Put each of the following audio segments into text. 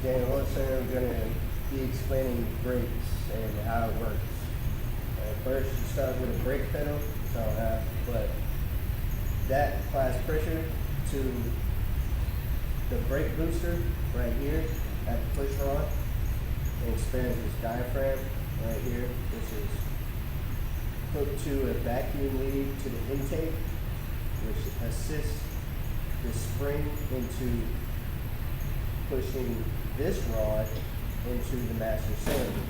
Dan Wilson. I'm going to be explaining brakes and how it works. First, you start with a brake pedal, but that applies pressure to the brake booster right here at the push rod and expands this diaphragm right here, which is hooked to a vacuum lead to the intake, which assists the spring into pushing this rod into the master cylinder.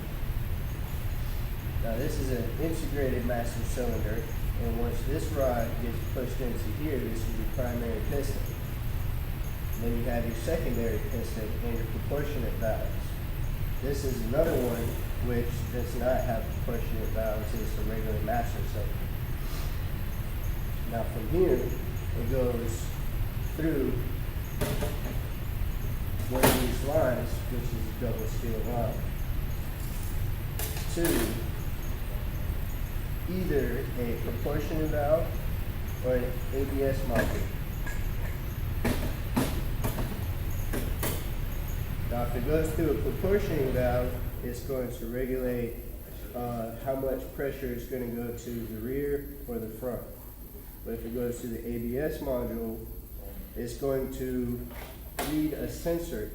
Now this is an integrated master cylinder, and once this rod gets pushed into here, this is your primary piston. Then you have your secondary piston and your proportionate valves. This is another one which does not have proportionate valves, it's a regular master cylinder. Now from here, it goes through one of these lines, which is a double steel line, to either a proportionate valve or an ABS module. Now if it goes through a proportioning valve, it's going to regulate how much pressure is going to go to the rear or the front. But if it goes to the ABS module, it's going to read a sensor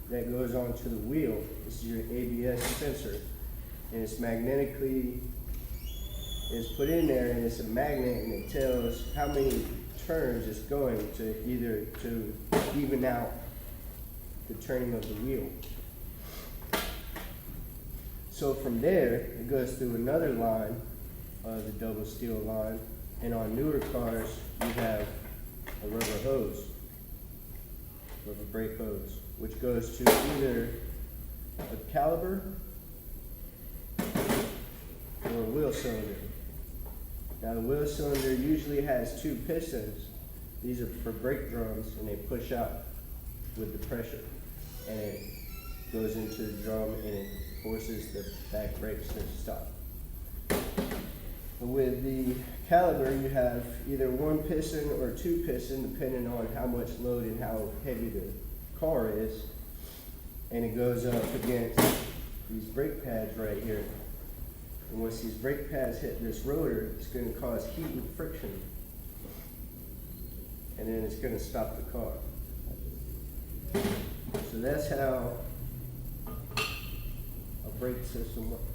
that goes onto the wheel. This is your ABS sensor, and it's put in there, and it's a magnet, and it tells how many turns it's going to either to even out the turning of the wheel. So from there, it goes through another line, the double steel line, and on newer cars, you have a rubber brake hose, which goes to either a caliper or a wheel cylinder. Now the wheel cylinder usually has two pistons. These are for brake drums, and they push out with the pressure, and it goes into the drum and it forces the back brakes to stop. With the caliper, you have either one piston or two pistons, depending on how much load and how heavy the car is, and it goes up against these brake pads right here. And once these brake pads hit this rotor, it's going to cause heat and friction, and then it's going to stop the car. So that's how a brake system works.